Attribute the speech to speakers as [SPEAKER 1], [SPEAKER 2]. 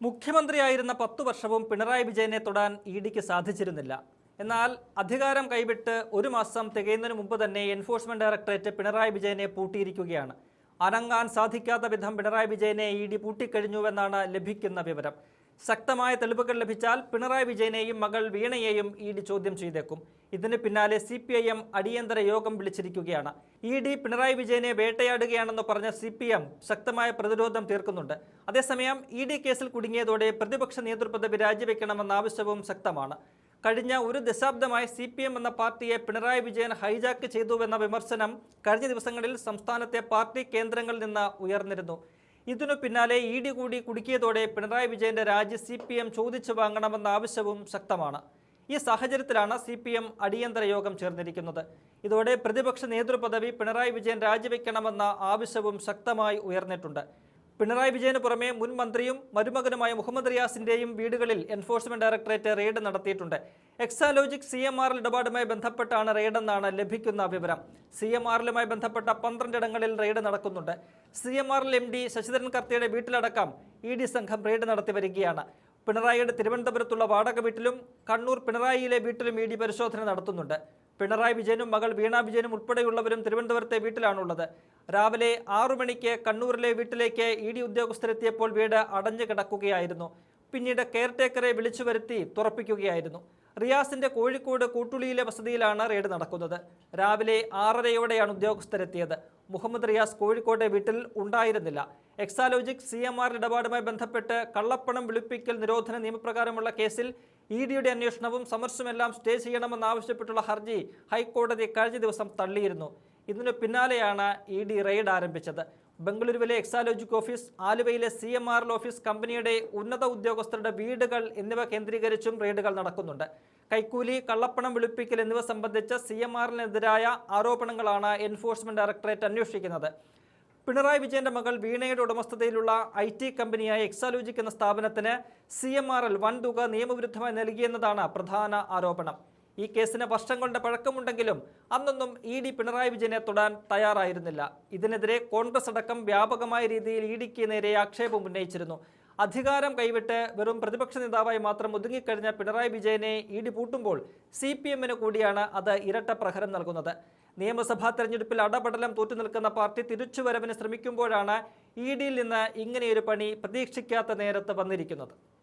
[SPEAKER 1] മുഖ്യമന്ത്രിയായിരുന്ന 10 വർഷവും പിണറായി വിജയനെ തൊടാൻ ഇഡിക്ക് സാധിച്ചിരുന്നില്ല. എന്നാൽ അധികാരം കൈവിട്ട് ഒരു മാസം തികയുന്നതിന് മുമ്പ് തന്നെ എൻഫോഴ്സ്മെന്റ് ഡയറക്ടറേറ്റ് പിണറായി വിജയനെ പൂട്ടിയിരിക്കുകയാണ്. അനങ്ങാൻ സാധിക്കാത്ത വിധം പിണറായി വിജയനെ ഇഡി പൂട്ടിക്കഴിഞ്ഞുവെന്നാണ് ലഭിക്കുന്ന വിവരം. ശക്തമായ തെളിവുകൾ ലഭിച്ചാൽ പിണറായി വിജയനെയും മകൾ വീണയെയും ഇഡി ചോദ്യം ചെയ്തേക്കും. ഇതിന് പിന്നാലെ CPIM അടിയന്തര യോഗം വിളിച്ചിരിക്കുകയാണ്. ഇഡി പിണറായി വിജയനെ വേട്ടയാടുകയാണെന്ന് പറഞ്ഞ CPM ശക്തമായ പ്രതിരോധം തീർക്കുന്നുണ്ട്. അതേസമയം ഇഡി കേസിൽ കുടുങ്ങിയതോടെ പ്രതിപക്ഷ നേതൃപദവി രാജിവെക്കണമെന്ന ആവശ്യവും ശക്തമാണ്. കഴിഞ്ഞ ഒരു ദശാബ്ദമായി CPM എന്ന പാർട്ടിയെ പിണറായി വിജയൻ ഹൈജാക്ക് ചെയ്തുവെന്ന വിമർശനം കഴിഞ്ഞ ദിവസങ്ങളിൽ സംസ്ഥാനത്തെ പാർട്ടി കേന്ദ്രങ്ങളിൽ നിന്ന് ഉയർന്നിരുന്നു. ഇതിനു പിന്നാലെ ഇഡി കൂടി കുടുക്കിയതോടെ പിണറായി വിജയന്റെ രാജി CPM ചോദിച്ചു വാങ്ങണമെന്ന ആവശ്യവും ശക്തമാണ്. ഈ സാഹചര്യത്തിലാണ് CPM അടിയന്തര യോഗം ചേർന്നിരിക്കുന്നത്. ഇതോടെ പ്രതിപക്ഷ നേതൃപദവി പിണറായി വിജയൻ രാജിവെക്കണമെന്ന ആവശ്യവും ശക്തമായി ഉയർന്നിട്ടുണ്ട്. പിണറായി വിജയന് പുറമെ മുൻ മന്ത്രിയും മരുമകനുമായ മുഹമ്മദ് റിയാസിന്റെയും വീടുകളിൽ എൻഫോഴ്സ്മെന്റ് ഡയറക്ടറേറ്റ് റെയ്ഡ് നടത്തിയിട്ടുണ്ട്. എക്സാലോജിക് CMRL ഇടപാടുമായി ബന്ധപ്പെട്ടാണ് റെയ്ഡെന്നാണ് ലഭിക്കുന്ന വിവരം. CMRLുമായി ബന്ധപ്പെട്ട 12 ഇടങ്ങളിൽ റെയ്ഡ് നടക്കുന്നുണ്ട്. CMRL MD ശശിധരൻ കർത്തിയുടെ വീട്ടിലടക്കം ഇഡി സംഘം റെയ്ഡ് നടത്തി വരികയാണ്. പിണറായിയുടെ തിരുവനന്തപുരത്തുള്ള വാടക വീട്ടിലും കണ്ണൂർ പിണറായിയിലെ വീട്ടിലും ഇഡി പരിശോധന നടത്തുന്നുണ്ട്. പിണറായി വിജയനും മകൾ വീണ വിജയനും ഉൾപ്പെടെയുള്ളവരും തിരുവനന്തപുരത്തെ വീട്ടിലാണുള്ളത്. രാവിലെ 6 മണിക്ക് കണ്ണൂരിലെ വീട്ടിലേക്ക് ഇഡി ഉദ്യോഗസ്ഥരെത്തിയപ്പോൾ വീട് അടഞ്ഞു കിടക്കുകയായിരുന്നു. പിന്നീട് കെയർടേക്കറെ വിളിച്ചു വരുത്തി തുറപ്പിക്കുകയായിരുന്നു. റിയാസിന്റെ കോഴിക്കോട് കൂട്ടുളിയിലെ വസതിയിലാണ് റെയ്ഡ് നടക്കുന്നത്. രാവിലെ 6:30യോടെയാണ് ഉദ്യോഗസ്ഥരെത്തിയത്. മുഹമ്മദ് റിയാസ് കോഴിക്കോട്ടെ വീട്ടിൽ ഉണ്ടായിരുന്നില്ല. എക്സാലോജിക് CMRL ഇടപാടുമായി ബന്ധപ്പെട്ട് കള്ളപ്പണം വെളുപ്പിക്കൽ നിരോധന നിയമപ്രകാരമുള്ള കേസിൽ ഇഡിയുടെ അന്വേഷണവും സമർശമെല്ലാം സ്റ്റേ ചെയ്യണമെന്നാവശ്യപ്പെട്ടുള്ള ഹർജി ഹൈക്കോടതി കഴിഞ്ഞ ദിവസം തള്ളിയിരുന്നു. ഇതിനു പിന്നാലെയാണ് ഇഡി റെയ്ഡ് ആരംഭിച്ചത്. ബംഗളൂരുവിലെ എക്സാലോജിക് ഓഫീസ്, ആലുവയിലെ CMRL ഓഫീസ്, കമ്പനിയുടെ ഉന്നത ഉദ്യോഗസ്ഥരുടെ വീടുകൾ എന്നിവ കേന്ദ്രീകരിച്ചും റെയ്ഡുകൾ നടക്കുന്നുണ്ട്. കൈക്കൂലി, കള്ളപ്പണം വെളുപ്പിക്കൽ എന്നിവ സംബന്ധിച്ച CMRLനെതിരായ ആരോപണങ്ങളാണ് എൻഫോഴ്സ്മെന്റ് ഡയറക്ടറേറ്റ് അന്വേഷിക്കുന്നത്. പിണറായി വിജയന്റെ മകൾ വീണയുടെ ഉടമസ്ഥതയിലുള്ള IT കമ്പനിയായ എക്സാലോജിക് എന്ന സ്ഥാപനത്തിന് CMRL വൻതുക നിയമവിരുദ്ധമായി നൽകിയെന്നതാണ് പ്രധാന ആരോപണം. ഈ കേസിന് വർഷങ്ങളുടെ പഴക്കമുണ്ടെങ്കിലും അന്നൊന്നും ഇഡി പിണറായി വിജയനെ തൊടാൻ തയ്യാറായിരുന്നില്ല. ഇതിനെതിരെ കോൺഗ്രസ് അടക്കം വ്യാപകമായ രീതിയിൽ ഇഡിക്ക് നേരെ ആക്ഷേപം ഉന്നയിച്ചിരുന്നു. അധികാരം കൈവിട്ട് വെറും പ്രതിപക്ഷ നേതാവായി മാത്രം ഒതുങ്ങിക്കഴിഞ്ഞ പിണറായി വിജയനെ ഇഡി പൂട്ടുമ്പോൾ CPMന് കൂടിയാണ് അത് ഇരട്ട പ്രഹരം നൽകുന്നത്. നിയമസഭാ തെരഞ്ഞെടുപ്പിൽ അടപടലം തോറ്റുനിൽക്കുന്ന പാർട്ടി തിരിച്ചുവരവിന് ശ്രമിക്കുമ്പോഴാണ് ഇഡിയിൽ നിന്ന് ഇങ്ങനെയൊരു പണി പ്രതീക്ഷിക്കാത്ത നേരത്ത് വന്നിരിക്കുന്നത്.